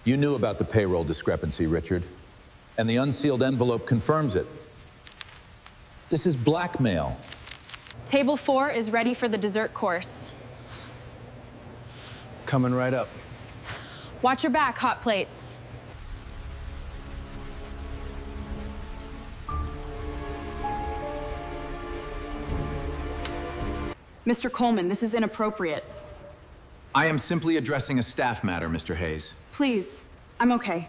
You knew about the payroll discrepancy, Richard, and the unsealed envelope confirms it. This is blackmail. Table 4 is ready for the dessert course. Coming right up. Watch your back, hot plates. Mr. Coleman, this is inappropriate. I am simply addressing a staff matter, Mr. Hayes. Please, I'm okay.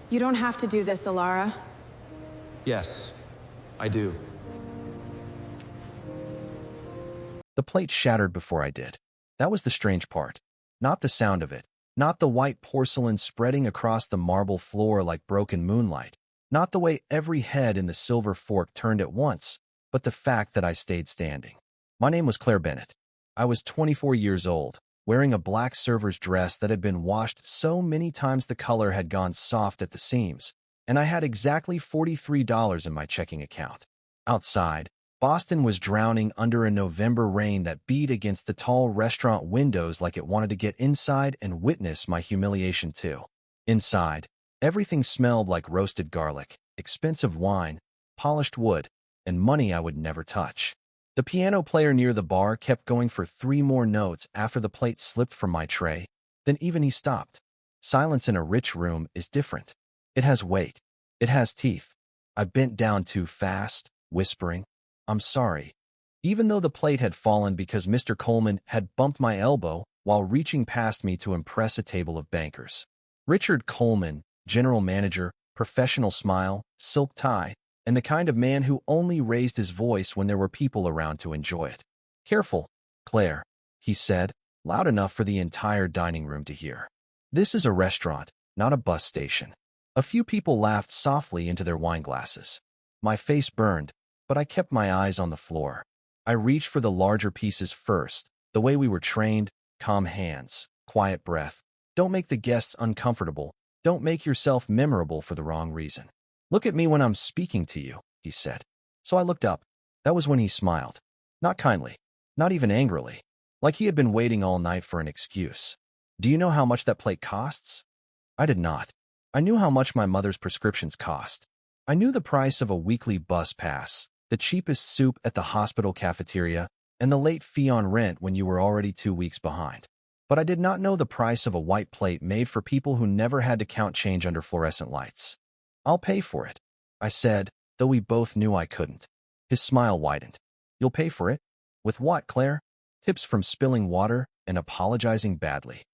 You don't have to do this, Alara. Yes, I do. The plate shattered before I did. That was the strange part. Not the sound of it. Not the white porcelain spreading across the marble floor like broken moonlight. Not the way every head in the silver fork turned at once, but the fact that I stayed standing. My name was Claire Bennett. I was 24 years old, wearing a black server's dress that had been washed so many times the color had gone soft at the seams, and I had exactly $43 in my checking account. Outside, Boston was drowning under a November rain that beat against the tall restaurant windows like it wanted to get inside and witness my humiliation too. Inside, everything smelled like roasted garlic, expensive wine, polished wood, and money I would never touch. The piano player near the bar kept going for 3 more notes after the plate slipped from my tray. Then even he stopped. Silence in a rich room is different. It has weight. It has teeth. I bent down too fast, whispering, "I'm sorry." Even though the plate had fallen because Mr. Coleman had bumped my elbow while reaching past me to impress a table of bankers. Richard Coleman, general manager, professional smile, silk tie, and the kind of man who only raised his voice when there were people around to enjoy it. "Careful, Claire," he said, loud enough for the entire dining room to hear. "This is a restaurant, not a bus station." A few people laughed softly into their wine glasses. My face burned, but I kept my eyes on the floor. I reached for the larger pieces first, the way we were trained, calm hands, quiet breath. Don't make the guests uncomfortable. Don't make yourself memorable for the wrong reason. "Look at me when I'm speaking to you," he said. So I looked up. That was when he smiled. Not kindly, not even angrily, like he had been waiting all night for an excuse. "Do you know how much that plate costs?" I did not. I knew how much my mother's prescriptions cost. I knew the price of a weekly bus pass, the cheapest soup at the hospital cafeteria, and the late fee on rent when you were already 2 weeks behind. But I did not know the price of a white plate made for people who never had to count change under fluorescent lights. "I'll pay for it," I said, though we both knew I couldn't. His smile widened. "You'll pay for it? With what, Claire?" "Tips from spilling water and apologizing badly."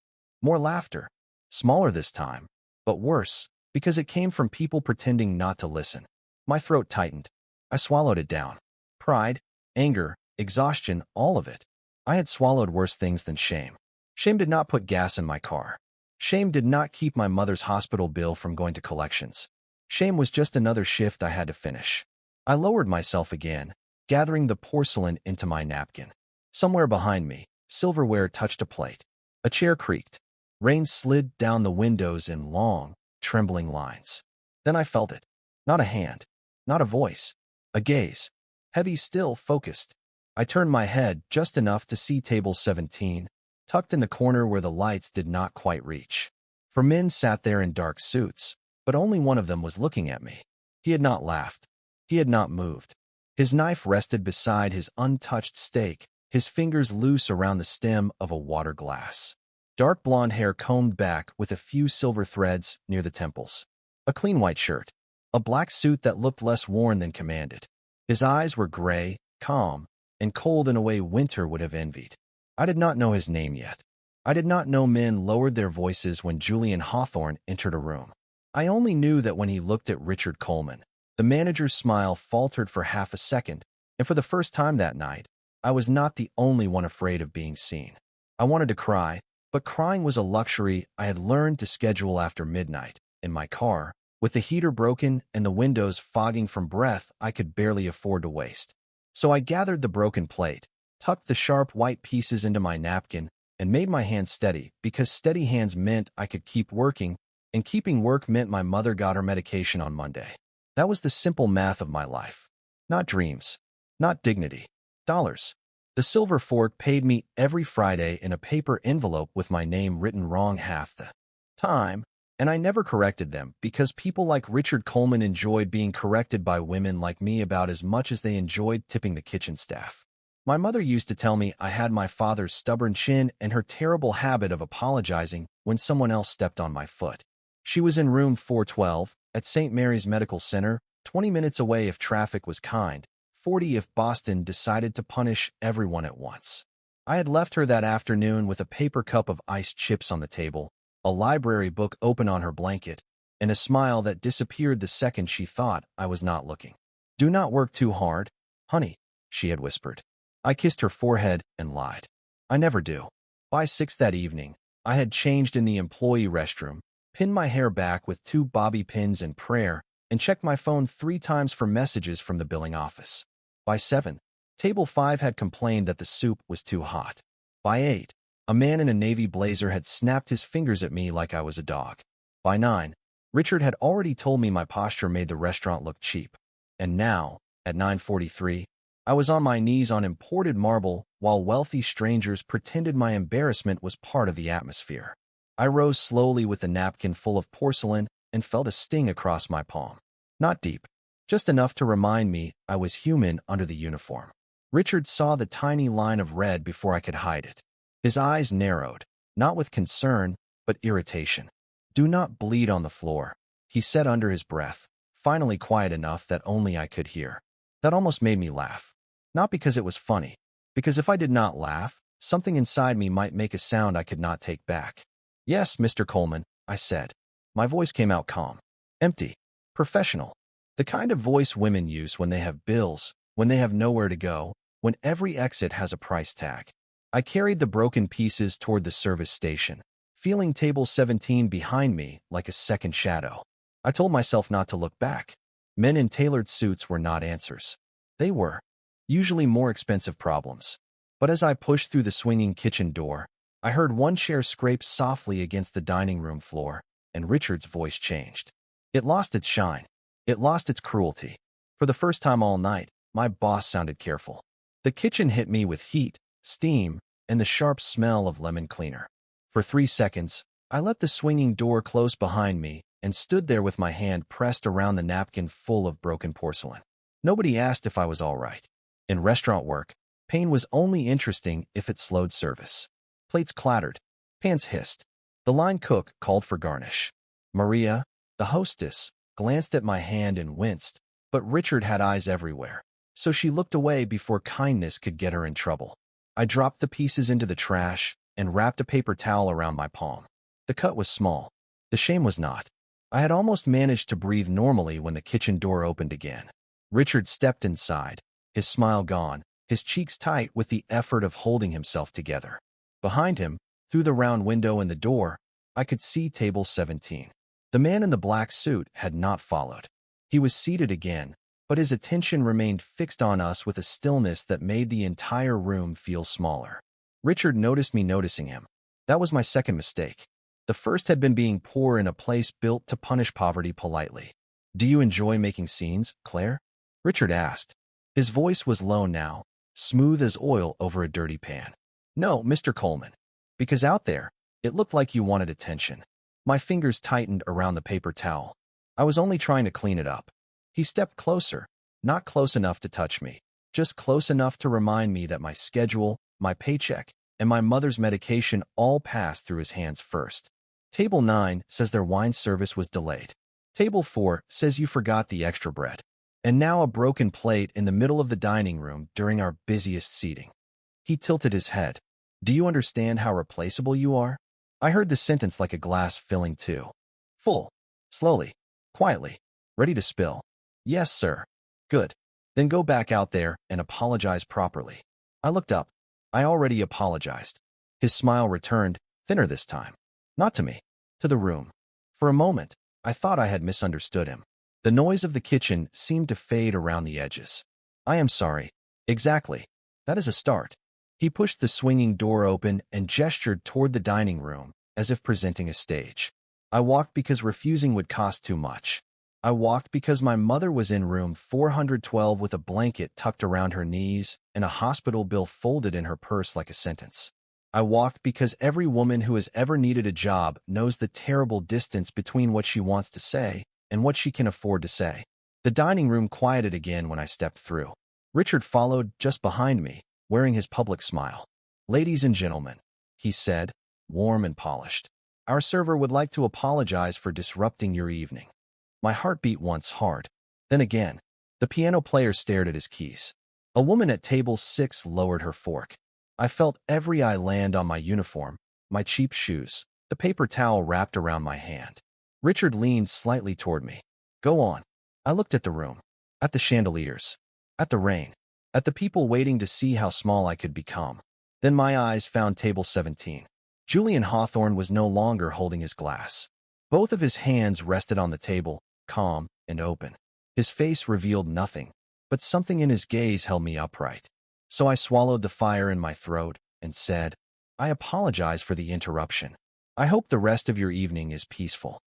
More laughter. Smaller this time, but worse, because it came from people pretending not to listen. My throat tightened. I swallowed it down. Pride, anger, exhaustion, all of it. I had swallowed worse things than shame. Shame did not put gas in my car. Shame did not keep my mother's hospital bill from going to collections. Shame was just another shift I had to finish. I lowered myself again, gathering the porcelain into my napkin. Somewhere behind me, silverware touched a plate. A chair creaked. Rain slid down the windows in long, trembling lines. Then I felt it. Not a hand. Not a voice. A gaze. Heavy, still, focused. I turned my head just enough to see table 17, tucked in the corner where the lights did not quite reach. 4 men sat there in dark suits, but only one of them was looking at me. He had not laughed. He had not moved. His knife rested beside his untouched steak, his fingers loose around the stem of a water glass. Dark blonde hair combed back with a few silver threads near the temples. A clean white shirt. A black suit that looked less worn than commanded. His eyes were gray, calm, and cold in a way winter would have envied. I did not know his name yet. I did not know men lowered their voices when Julian Hawthorne entered a room. I only knew that when he looked at Richard Coleman, the manager's smile faltered for half a second, and for the first time that night, I was not the only one afraid of being seen. I wanted to cry, but crying was a luxury I had learned to schedule after midnight, in my car, with the heater broken and the windows fogging from breath I could barely afford to waste. So I gathered the broken plate, tucked the sharp white pieces into my napkin, and made my hands steady, because steady hands meant I could keep working, and keeping work meant my mother got her medication on Monday. That was the simple math of my life. Not dreams. Not dignity. Dollars. The silver fork paid me every Friday in a paper envelope with my name written wrong half the time, and I never corrected them because people like Richard Coleman enjoyed being corrected by women like me about as much as they enjoyed tipping the kitchen staff. My mother used to tell me I had my father's stubborn chin and her terrible habit of apologizing when someone else stepped on my foot. She was in room 412 at St. Mary's Medical Center, 20 minutes away if traffic was kind, 40 if Boston decided to punish everyone at once. I had left her that afternoon with a paper cup of iced chips on the table, a library book open on her blanket, and a smile that disappeared the second she thought I was not looking. "Do not work too hard, honey," she had whispered. I kissed her forehead and lied. I never do. By 6 that evening, I had changed in the employee restroom, pinned my hair back with 2 bobby pins and prayer, and checked my phone 3 times for messages from the billing office. By 7, Table 5 had complained that the soup was too hot. By 8, a man in a navy blazer had snapped his fingers at me like I was a dog. By 9, Richard had already told me my posture made the restaurant look cheap. And now, at 9:43, I was on my knees on imported marble while wealthy strangers pretended my embarrassment was part of the atmosphere. I rose slowly with a napkin full of porcelain and felt a sting across my palm. Not deep, just enough to remind me I was human under the uniform. Richard saw the tiny line of red before I could hide it. His eyes narrowed, not with concern, but irritation. "Do not bleed on the floor," he said under his breath, finally quiet enough that only I could hear. That almost made me laugh. Not because it was funny, because if I did not laugh, something inside me might make a sound I could not take back. "Yes, Mr. Coleman," I said. My voice came out calm, empty, professional. The kind of voice women use when they have bills, when they have nowhere to go, when every exit has a price tag. I carried the broken pieces toward the service station, feeling table 17 behind me like a second shadow. I told myself not to look back. Men in tailored suits were not answers. They were, usually more expensive problems. But as I pushed through the swinging kitchen door, I heard one chair scrape softly against the dining room floor, and Richard's voice changed. It lost its shine. It lost its cruelty. For the first time all night, my boss sounded careful. The kitchen hit me with heat, steam, and the sharp smell of lemon cleaner. For 3 seconds, I let the swinging door close behind me and stood there with my hand pressed around the napkin full of broken porcelain. Nobody asked if I was all right. In restaurant work, pain was only interesting if it slowed service. Plates clattered. Pans hissed. The line cook called for garnish. Maria, the hostess, glanced at my hand and winced, but Richard had eyes everywhere, so she looked away before kindness could get her in trouble. I dropped the pieces into the trash and wrapped a paper towel around my palm. The cut was small. The shame was not. I had almost managed to breathe normally when the kitchen door opened again. Richard stepped inside, his smile gone, his cheeks tight with the effort of holding himself together. Behind him, through the round window in the door, I could see table 17. The man in the black suit had not followed. He was seated again, but his attention remained fixed on us with a stillness that made the entire room feel smaller. Richard noticed me noticing him. That was my second mistake. The first had been being poor in a place built to punish poverty politely. "Do you enjoy making scenes, Claire?" Richard asked. His voice was low now, smooth as oil over a dirty pan. "No, Mr. Coleman. Because out there, it looked like you wanted attention." My fingers tightened around the paper towel. I was only trying to clean it up. He stepped closer, not close enough to touch me, just close enough to remind me that my schedule, my paycheck, and my mother's medication all passed through his hands first. "Table 9 says their wine service was delayed. Table 4 says you forgot the extra bread. And now a broken plate in the middle of the dining room during our busiest seating." He tilted his head. "Do you understand how replaceable you are?" I heard the sentence like a glass filling too. Full. Slowly. Quietly. Ready to spill. "Yes, sir." "Good. Then go back out there and apologize properly." I looked up. I already apologized. His smile returned, thinner this time. Not to me. To the room. For a moment, I thought I had misunderstood him. The noise of the kitchen seemed to fade around the edges. "I am sorry." "Exactly. That is a start." He pushed the swinging door open and gestured toward the dining room, as if presenting a stage. I walked because refusing would cost too much. I walked because my mother was in room 412 with a blanket tucked around her knees and a hospital bill folded in her purse like a sentence. I walked because every woman who has ever needed a job knows the terrible distance between what she wants to say and what she can afford to say. The dining room quieted again when I stepped through. Richard followed just behind me, wearing his public smile. "Ladies and gentlemen," he said, warm and polished. "Our server would like to apologize for disrupting your evening." My heart beat once hard. Then again, the piano player stared at his keys. A woman at table 6 lowered her fork. I felt every eye land on my uniform, my cheap shoes, the paper towel wrapped around my hand. Richard leaned slightly toward me. "Go on." I looked at the room, at the chandeliers, at the rain, at the people waiting to see how small I could become. Then my eyes found table 17. Julian Hawthorne was no longer holding his glass. Both of his hands rested on the table, calm and open. His face revealed nothing, but something in his gaze held me upright. So I swallowed the fire in my throat and said, "I apologize for the interruption. I hope the rest of your evening is peaceful."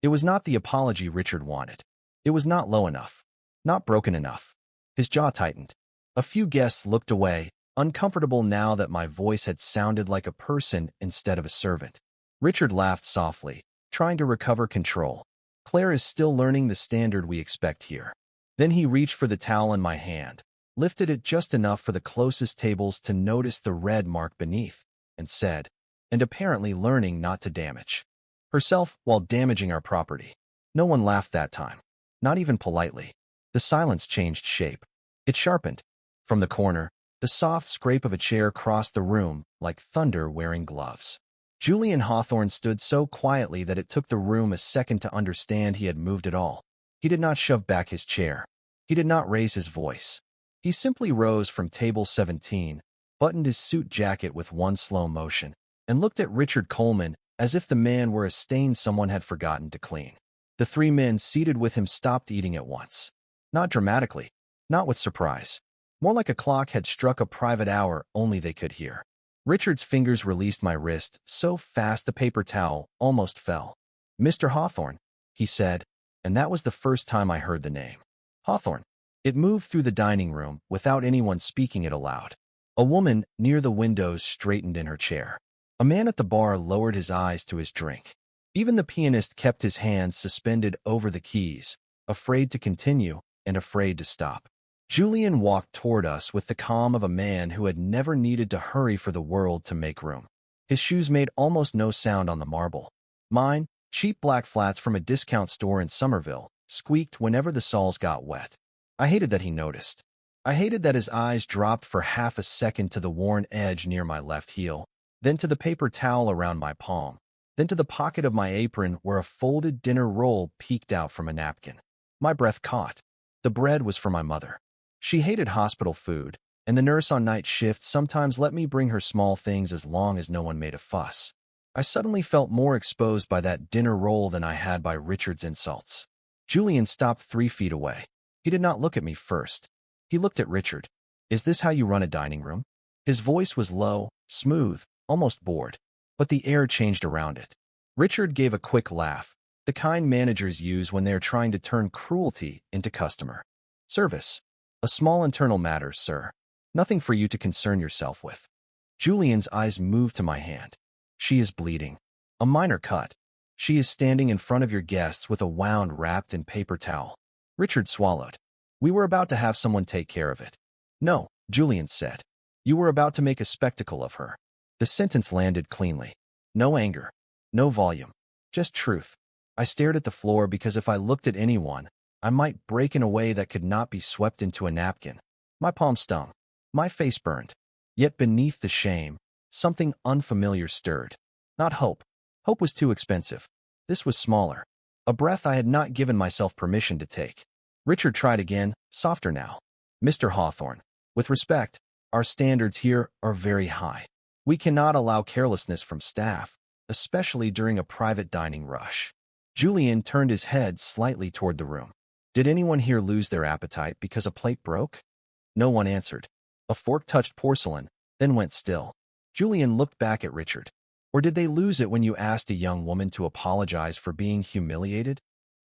It was not the apology Richard wanted. It was not low enough, not broken enough. His jaw tightened. A few guests looked away, uncomfortable now that my voice had sounded like a person instead of a servant. Richard laughed softly, trying to recover control. "Claire is still learning the standard we expect here." Then he reached for the towel in my hand, lifted it just enough for the closest tables to notice the red mark beneath, and said, "And apparently learning not to damage herself while damaging our property." No one laughed that time, not even politely. The silence changed shape. It sharpened. From the corner, the soft scrape of a chair crossed the room like thunder wearing gloves. Julian Hawthorne stood so quietly that it took the room a second to understand he had moved at all. He did not shove back his chair. He did not raise his voice. He simply rose from table 17, buttoned his suit jacket with one slow motion, and looked at Richard Coleman as if the man were a stain someone had forgotten to clean. The 3 men seated with him stopped eating at once. Not dramatically, not with surprise. More like a clock had struck a private hour only they could hear. Richard's fingers released my wrist so fast the paper towel almost fell. "Mr. Hawthorne," he said, and that was the first time I heard the name. Hawthorne. It moved through the dining room without anyone speaking it aloud. A woman near the windows straightened in her chair. A man at the bar lowered his eyes to his drink. Even the pianist kept his hands suspended over the keys, afraid to continue and afraid to stop. Julian walked toward us with the calm of a man who had never needed to hurry for the world to make room. His shoes made almost no sound on the marble. Mine, cheap black flats from a discount store in Somerville, squeaked whenever the soles got wet. I hated that he noticed. I hated that his eyes dropped for half a second to the worn edge near my left heel, then to the paper towel around my palm, then to the pocket of my apron where a folded dinner roll peeked out from a napkin. My breath caught. The bread was for my mother. She hated hospital food, and the nurse on night shift sometimes let me bring her small things as long as no one made a fuss. I suddenly felt more exposed by that dinner roll than I had by Richard's insults. Julian stopped 3 feet away. He did not look at me first. He looked at Richard. "Is this how you run a dining room?" His voice was low, smooth, almost bored, but the air changed around it. Richard gave a quick laugh, the kind managers use when they are trying to turn cruelty into customer service. "A small internal matter, sir. Nothing for you to concern yourself with." Julian's eyes moved to my hand. "She is bleeding. A minor cut. She is standing in front of your guests with a wound wrapped in paper towel." Richard swallowed. "We were about to have someone take care of it." "No," Julian said. "You were about to make a spectacle of her." The sentence landed cleanly. No anger. No volume. Just truth. I stared at the floor because if I looked at anyone, I might break in a way that could not be swept into a napkin. My palm stung. My face burned. Yet beneath the shame, something unfamiliar stirred. Not hope. Hope was too expensive. This was smaller. A breath I had not given myself permission to take. Richard tried again, softer now. "Mr. Hawthorne, with respect, our standards here are very high. We cannot allow carelessness from staff, especially during a private dining rush." Julian turned his head slightly toward the room. "Did anyone here lose their appetite because a plate broke?" No one answered. A fork touched porcelain, then went still. Julian looked back at Richard. "Or did they lose it when you asked a young woman to apologize for being humiliated?"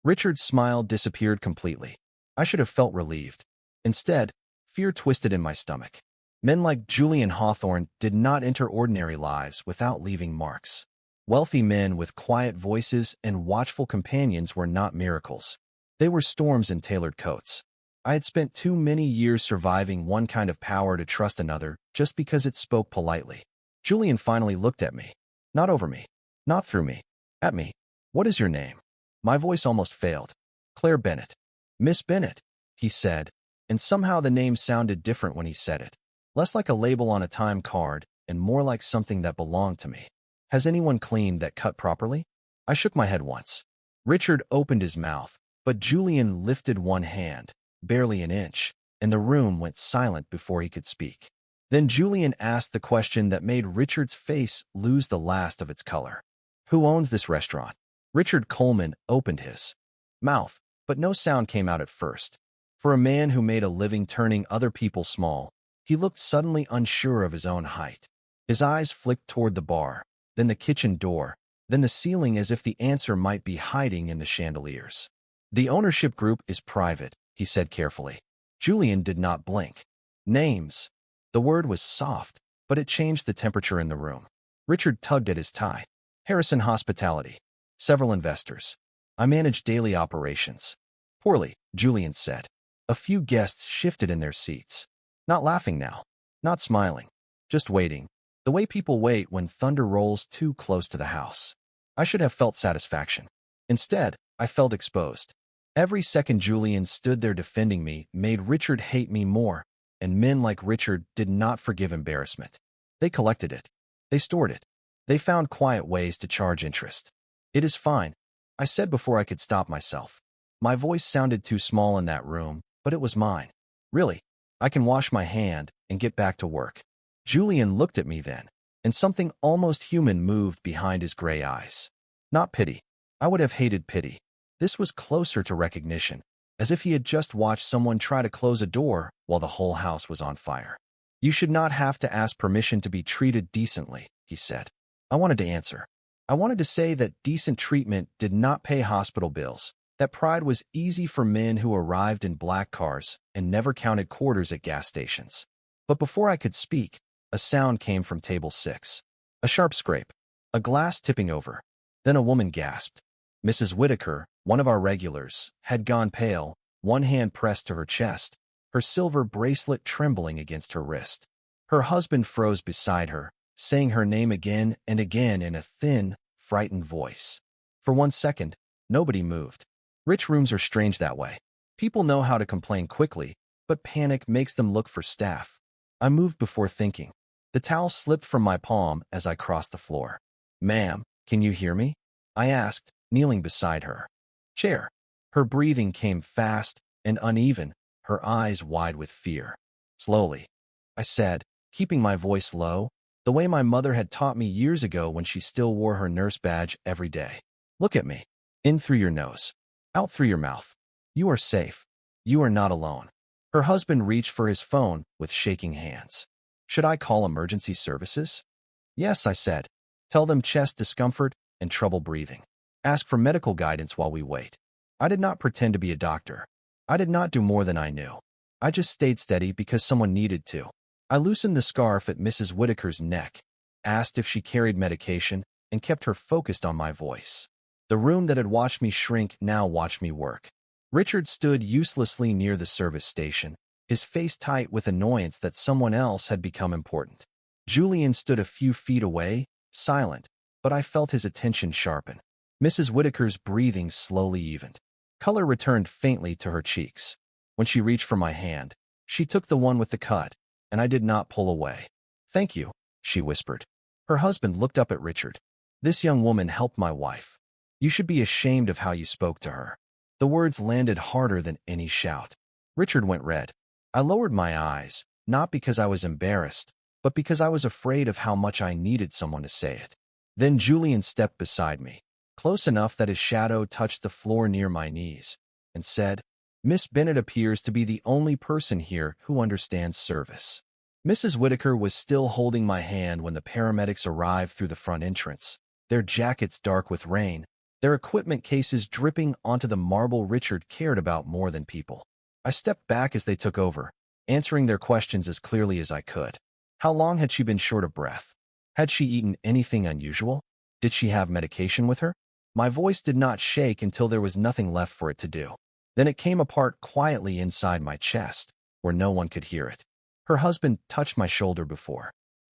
Richard's smile disappeared completely. I should have felt relieved. Instead, fear twisted in my stomach. Men like Julian Hawthorne did not enter ordinary lives without leaving marks. Wealthy men with quiet voices and watchful companions were not miracles. They were storms in tailored coats. I had spent too many years surviving one kind of power to trust another just because it spoke politely. Julian finally looked at me. Not over me. Not through me. At me. "What is your name?" My voice almost failed. "Claire Bennett." "Miss Bennett," he said, and somehow the name sounded different when he said it. Less like a label on a time card and more like something that belonged to me. "Has anyone cleaned that cut properly?" I shook my head once. Richard opened his mouth, but Julian lifted one hand, barely an inch, and the room went silent before he could speak. Then Julian asked the question that made Richard's face lose the last of its color. "Who owns this restaurant?" Richard Coleman opened his mouth, but no sound came out at first. For a man who made a living turning other people small, he looked suddenly unsure of his own height. His eyes flicked toward the bar, then the kitchen door, then the ceiling as if the answer might be hiding in the chandeliers. "The ownership group is private," he said carefully. Julian did not blink. "Names." The word was soft, but it changed the temperature in the room. Richard tugged at his tie. "Harrison Hospitality. Several investors. I manage daily operations." "Poorly," Julian said. A few guests shifted in their seats. Not laughing now. Not smiling. Just waiting. The way people wait when thunder rolls too close to the house. I should have felt satisfaction. Instead, I felt exposed. Every second Julian stood there defending me made Richard hate me more, and men like Richard did not forgive embarrassment. They collected it. They stored it. They found quiet ways to charge interest. "It is fine," I said before I could stop myself. My voice sounded too small in that room, but it was mine. "Really, I can wash my hand and get back to work." Julian looked at me then, and something almost human moved behind his gray eyes. Not pity. I would have hated pity. This was closer to recognition, as if he had just watched someone try to close a door while the whole house was on fire. "You should not have to ask permission to be treated decently," he said. I wanted to answer. I wanted to say that decent treatment did not pay hospital bills, that pride was easy for men who arrived in black cars and never counted quarters at gas stations. But before I could speak, a sound came from table 6. A sharp scrape. A glass tipping over. Then a woman gasped. Mrs. Whitaker, one of our regulars, had gone pale, one hand pressed to her chest, her silver bracelet trembling against her wrist. Her husband froze beside her, saying her name again and again in a thin, frightened voice. For 1 second, nobody moved. Rich rooms are strange that way. People know how to complain quickly, but panic makes them look for staff. I moved before thinking. The towel slipped from my palm as I crossed the floor. "Ma'am, can you hear me?" I asked, kneeling beside her. "Chair." Her breathing came fast and uneven, her eyes wide with fear. "Slowly," I said, keeping my voice low, the way my mother had taught me years ago when she still wore her nurse badge every day. "Look at me. In through your nose. Out through your mouth. You are safe. You are not alone." Her husband reached for his phone with shaking hands. "Should I call emergency services?" "Yes," I said. "Tell them chest discomfort and trouble breathing. Ask for medical guidance while we wait." I did not pretend to be a doctor. I did not do more than I knew. I just stayed steady because someone needed to. I loosened the scarf at Mrs. Whitaker's neck, asked if she carried medication, and kept her focused on my voice. The room that had watched me shrink now watched me work. Richard stood uselessly near the service station, his face tight with annoyance that someone else had become important. Julian stood a few feet away, silent, but I felt his attention sharpen. Mrs. Whitaker's breathing slowly evened. Color returned faintly to her cheeks. When she reached for my hand, she took the one with the cut, and I did not pull away. "Thank you," she whispered. Her husband looked up at Richard. "This young woman helped my wife. You should be ashamed of how you spoke to her." The words landed harder than any shout. Richard went red. I lowered my eyes, not because I was embarrassed, but because I was afraid of how much I needed someone to say it. Then Julian stepped beside me, close enough that his shadow touched the floor near my knees, and said, "Miss Bennett appears to be the only person here who understands service." Mrs. Whitaker was still holding my hand when the paramedics arrived through the front entrance, their jackets dark with rain, their equipment cases dripping onto the marble Richard cared about more than people. I stepped back as they took over, answering their questions as clearly as I could. How long had she been short of breath? Had she eaten anything unusual? Did she have medication with her? My voice did not shake until there was nothing left for it to do. Then it came apart quietly inside my chest, where no one could hear it. Her husband touched my shoulder before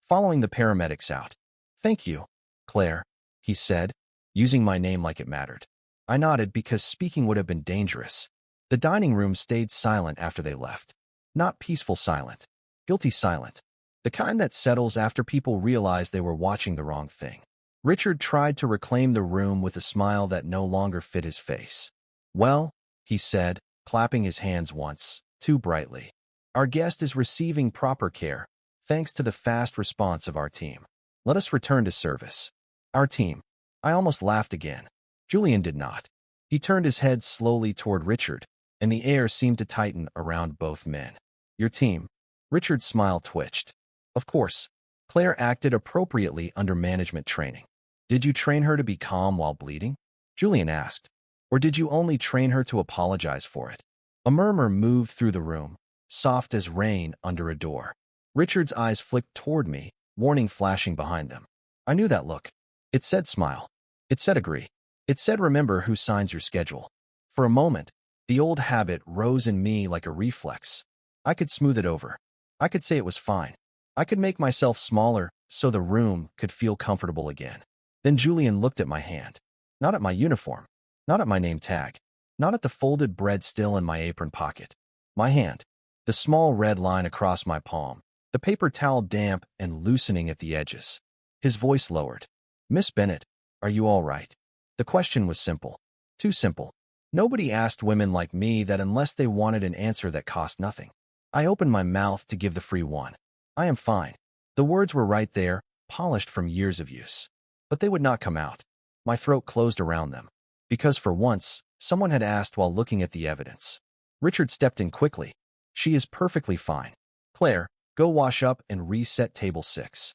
following the paramedics out. "Thank you, Claire," he said, using my name like it mattered. I nodded because speaking would have been dangerous. The dining room stayed silent after they left. Not peaceful silent, guilty silent. The kind that settles after people realize they were watching the wrong thing. Richard tried to reclaim the room with a smile that no longer fit his face. "Well," he said, clapping his hands once, too brightly. "Our guest is receiving proper care, thanks to the fast response of our team. Let us return to service." Our team. I almost laughed again. Julian did not. He turned his head slowly toward Richard, and the air seemed to tighten around both men. "Your team?" Richard's smile twitched. "Of course. Claire acted appropriately under management training." "Did you train her to be calm while bleeding?" Julian asked. "Or did you only train her to apologize for it?" A murmur moved through the room, soft as rain under a door. Richard's eyes flicked toward me, warning flashing behind them. I knew that look. It said smile. It said agree. It said remember who signs your schedule. For a moment, the old habit rose in me like a reflex. I could smooth it over. I could say it was fine. I could make myself smaller so the room could feel comfortable again. Then Julian looked at my hand. Not at my uniform. Not at my name tag. Not at the folded bread still in my apron pocket. My hand. The small red line across my palm. The paper towel damp and loosening at the edges. His voice lowered. "Miss Bennett, are you all right?" The question was simple. Too simple. Nobody asked women like me that unless they wanted an answer that cost nothing. I opened my mouth to give the free one. "I am fine." The words were right there, polished from years of use. But they would not come out. My throat closed around them. Because for once, someone had asked while looking at the evidence. Richard stepped in quickly. "She is perfectly fine. Claire, go wash up and reset table 6.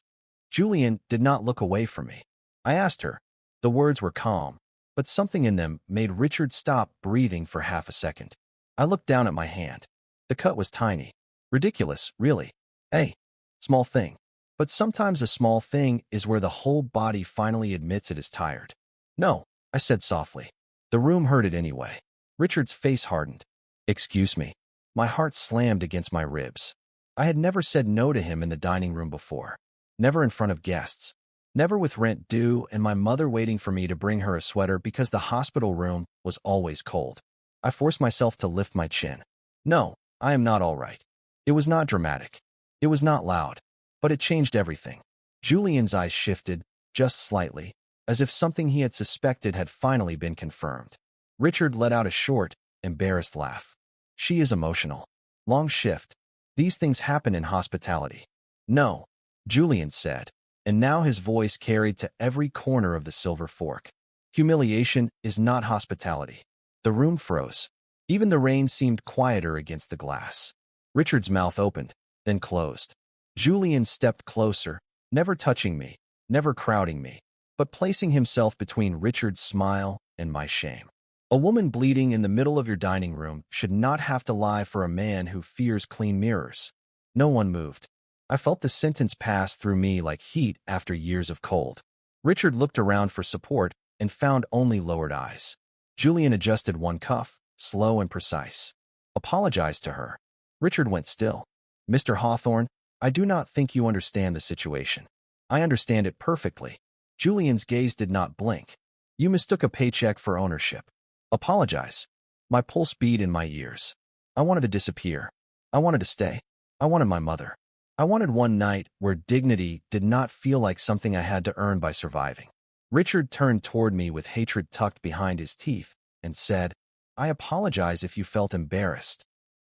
Julian did not look away from me. I asked her. The words were calm, but something in them made Richard stop breathing for half a second. I looked down at my hand. The cut was tiny. Ridiculous, really. Hey, small thing. But sometimes a small thing is where the whole body finally admits it is tired. "No," I said softly. The room heard it anyway. Richard's face hardened. "Excuse me." My heart slammed against my ribs. I had never said no to him in the dining room before. Never in front of guests. Never with rent due and my mother waiting for me to bring her a sweater because the hospital room was always cold. I forced myself to lift my chin. "No, I am not all right." It was not dramatic. It was not loud. But it changed everything. Julian's eyes shifted, just slightly, as if something he had suspected had finally been confirmed. Richard let out a short, embarrassed laugh. "She is emotional. Long shift. These things happen in hospitality." "No," Julian said, and now his voice carried to every corner of the silver fork. "Humiliation is not hospitality." The room froze. Even the rain seemed quieter against the glass. Richard's mouth opened, then closed. Julian stepped closer, never touching me, never crowding me, but placing himself between Richard's smile and my shame. "A woman bleeding in the middle of your dining room should not have to lie for a man who fears clean mirrors." No one moved. I felt the sentence pass through me like heat after years of cold. Richard looked around for support and found only lowered eyes. Julian adjusted one cuff, slow and precise. "Apologize to her." Richard went still. "Mr. Hawthorne, I do not think you understand the situation." "I understand it perfectly." Julian's gaze did not blink. "You mistook a paycheck for ownership." "Apologize." My pulse beat in my ears. I wanted to disappear. I wanted to stay. I wanted my mother. I wanted one night where dignity did not feel like something I had to earn by surviving. Richard turned toward me with hatred tucked behind his teeth and said, "I apologize if you felt embarrassed."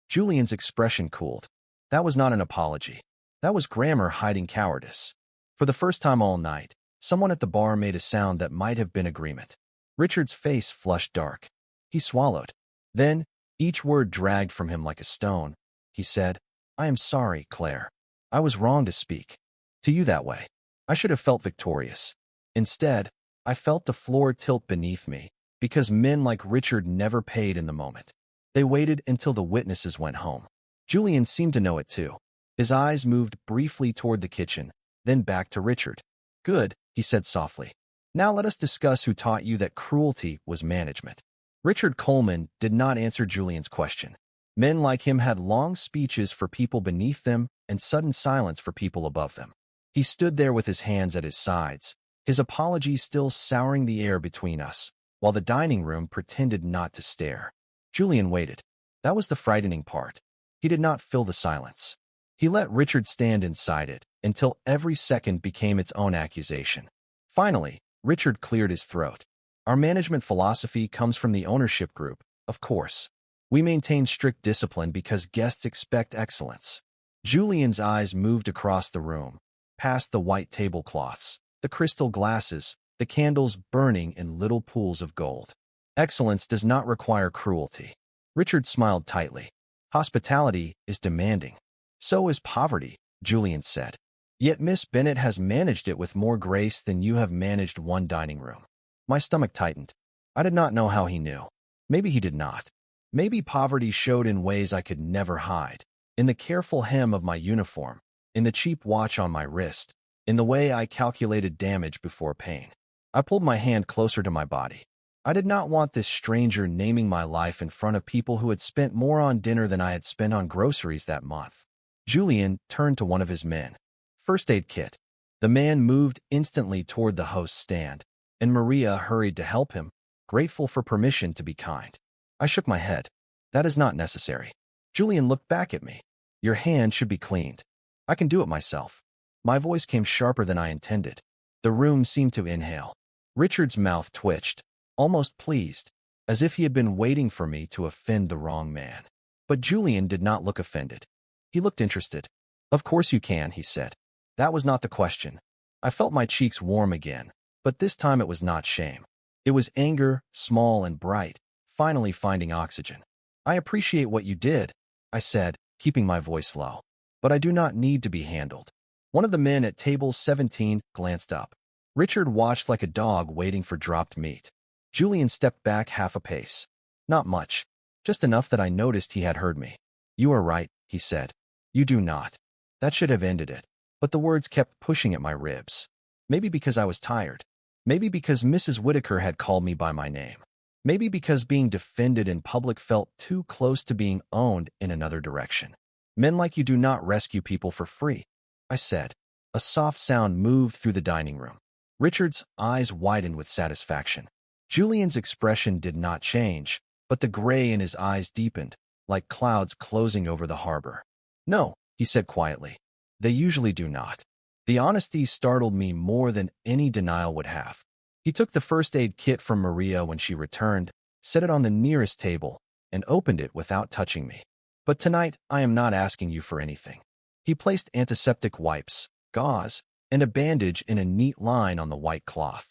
Julian's expression cooled. That was not an apology. That was grammar hiding cowardice. For the first time all night, someone at the bar made a sound that might have been agreement. Richard's face flushed dark. He swallowed. Then, each word dragged from him like a stone. He said, "I am sorry, Claire. I was wrong to speak to you that way. I should have felt victorious. Instead, I felt the floor tilt beneath me, because men like Richard never paid in the moment. They waited until the witnesses went home. Julian seemed to know it too. His eyes moved briefly toward the kitchen, then back to Richard. Good, he said softly. Now let us discuss who taught you that cruelty was management. Richard Coleman did not answer Julian's question. Men like him had long speeches for people beneath them and sudden silence for people above them. He stood there with his hands at his sides, his apology still souring the air between us, while the dining room pretended not to stare. Julian waited. That was the frightening part. He did not fill the silence. He let Richard stand inside it until every second became its own accusation. Finally, Richard cleared his throat. Our management philosophy comes from the ownership group, of course. We maintain strict discipline because guests expect excellence. Julian's eyes moved across the room, past the white tablecloths, the crystal glasses, the candles burning in little pools of gold. Excellence does not require cruelty. Richard smiled tightly. Hospitality is demanding. So is poverty, Julian said. Yet Miss Bennet has managed it with more grace than you have managed one dining room. My stomach tightened. I did not know how he knew. Maybe he did not. Maybe poverty showed in ways I could never hide. In the careful hem of my uniform, in the cheap watch on my wrist, in the way I calculated damage before pain. I pulled my hand closer to my body. I did not want this stranger naming my life in front of people who had spent more on dinner than I had spent on groceries that month. Julian turned to one of his men. First aid kit. The man moved instantly toward the host's stand, and Maria hurried to help him, grateful for permission to be kind. I shook my head. That is not necessary. Julian looked back at me. Your hand should be cleaned. I can do it myself. My voice came sharper than I intended. The room seemed to inhale. Richard's mouth twitched, almost pleased, as if he had been waiting for me to offend the wrong man. But Julian did not look offended. He looked interested. Of course you can, he said. That was not the question. I felt my cheeks warm again, but this time it was not shame. It was anger, small and bright, finally finding oxygen. I appreciate what you did, I said, keeping my voice low. But I do not need to be handled. One of the men at table 17 glanced up. Richard watched like a dog waiting for dropped meat. Julian stepped back half a pace. Not much. Just enough that I noticed he had heard me. You are right, he said. You do not. That should have ended it. But the words kept pushing at my ribs. Maybe because I was tired. Maybe because Mrs. Whitaker had called me by my name. Maybe because being defended in public felt too close to being owned in another direction. Men like you do not rescue people for free, I said. A soft sound moved through the dining room. Richard's eyes widened with satisfaction. Julian's expression did not change, but the gray in his eyes deepened, like clouds closing over the harbor. No, he said quietly. They usually do not. The honesty startled me more than any denial would have. He took the first aid kit from Maria when she returned, set it on the nearest table, and opened it without touching me. But tonight, I am not asking you for anything. He placed antiseptic wipes, gauze, and a bandage in a neat line on the white cloth.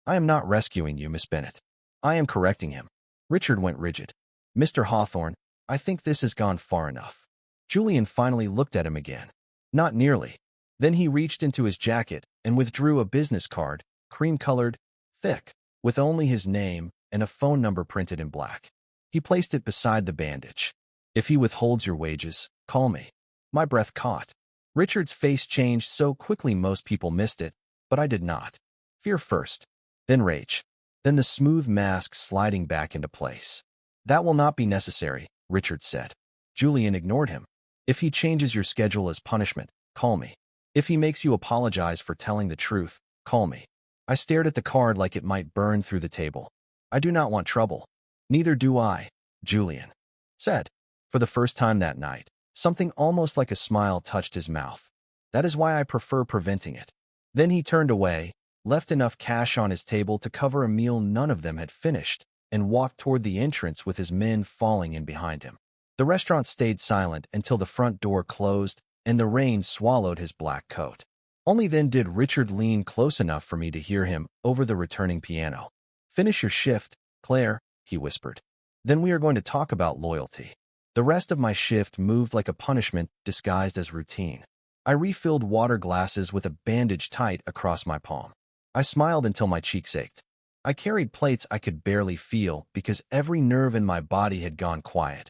I am not rescuing you, Miss Bennet. I am correcting him. Richard went rigid. Mr. Hawthorne, I think this has gone far enough. Julian finally looked at him again. Not nearly. Then he reached into his jacket and withdrew a business card, cream-colored, thick, with only his name and a phone number printed in black. He placed it beside the bandage. If he withholds your wages, call me. My breath caught. Richard's face changed so quickly most people missed it, but I did not. Fear first, then rage, then the smooth mask sliding back into place. That will not be necessary, Richard said. Julian ignored him. If he changes your schedule as punishment, call me. If he makes you apologize for telling the truth, call me. I stared at the card like it might burn through the table. I do not want trouble. Neither do I, Julian said. For the first time that night, something almost like a smile touched his mouth. That is why I prefer preventing it. Then he turned away, left enough cash on his table to cover a meal none of them had finished, and walked toward the entrance with his men falling in behind him. The restaurant stayed silent until the front door closed and the rain swallowed his black coat. Only then did Richard lean close enough for me to hear him over the returning piano. Finish your shift, Claire, he whispered. Then we are going to talk about loyalty. The rest of my shift moved like a punishment disguised as routine. I refilled water glasses with a bandage tight across my palm. I smiled until my cheeks ached. I carried plates I could barely feel because every nerve in my body had gone quiet.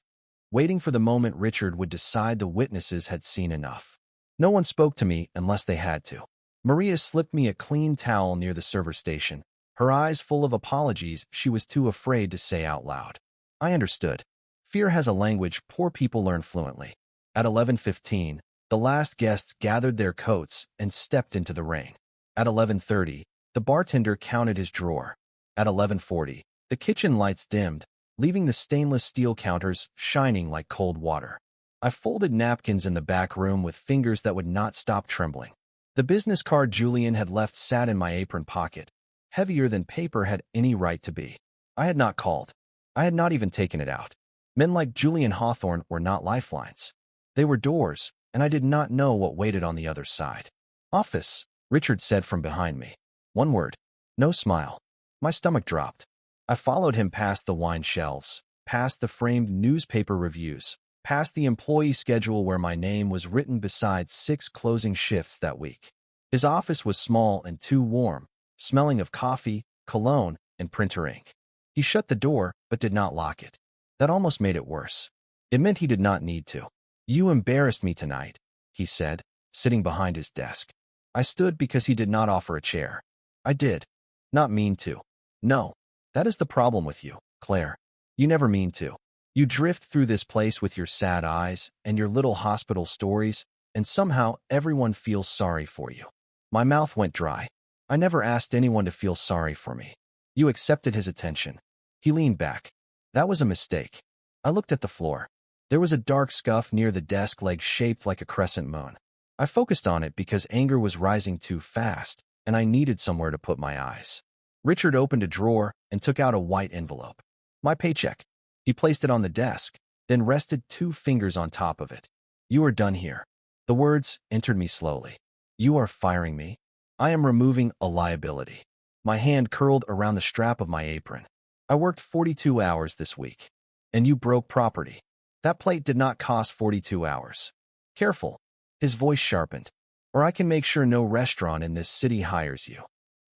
waiting for the moment Richard would decide the witnesses had seen enough. No one spoke to me unless they had to. Maria slipped me a clean towel near the server station, her eyes full of apologies she was too afraid to say out loud. I understood. Fear has a language poor people learn fluently. At 11:15, the last guests gathered their coats and stepped into the rain. At 11:30, the bartender counted his drawer. At 11:40, the kitchen lights dimmed, leaving the stainless steel counters shining like cold water. I folded napkins in the back room with fingers that would not stop trembling. The business card Julian had left sat in my apron pocket, heavier than paper had any right to be. I had not called. I had not even taken it out. Men like Julian Hawthorne were not lifelines. They were doors, and I did not know what waited on the other side. "Office," Richard said from behind me. One word. No smile. My stomach dropped. I followed him past the wine shelves, past the framed newspaper reviews, past the employee schedule where my name was written beside 6 closing shifts that week. His office was small and too warm, smelling of coffee, cologne, and printer ink. He shut the door, but did not lock it. That almost made it worse. It meant he did not need to. "You embarrassed me tonight," he said, sitting behind his desk. I stood because he did not offer a chair. I did. Not mean to. No. That is the problem with you, Claire. You never mean to. You drift through this place with your sad eyes and your little hospital stories, and somehow everyone feels sorry for you. My mouth went dry. I never asked anyone to feel sorry for me. You accepted his attention. He leaned back. That was a mistake. I looked at the floor. There was a dark scuff near the desk leg shaped like a crescent moon. I focused on it because anger was rising too fast, and I needed somewhere to put my eyes. Richard opened a drawer and took out a white envelope. My paycheck. He placed it on the desk, then rested 2 fingers on top of it. "You are done here." The words entered me slowly. "You are firing me? I am removing a liability." My hand curled around the strap of my apron. "I worked 42 hours this week. And you broke property. That plate did not cost 42 hours. Careful." His voice sharpened. "Or I can make sure no restaurant in this city hires you."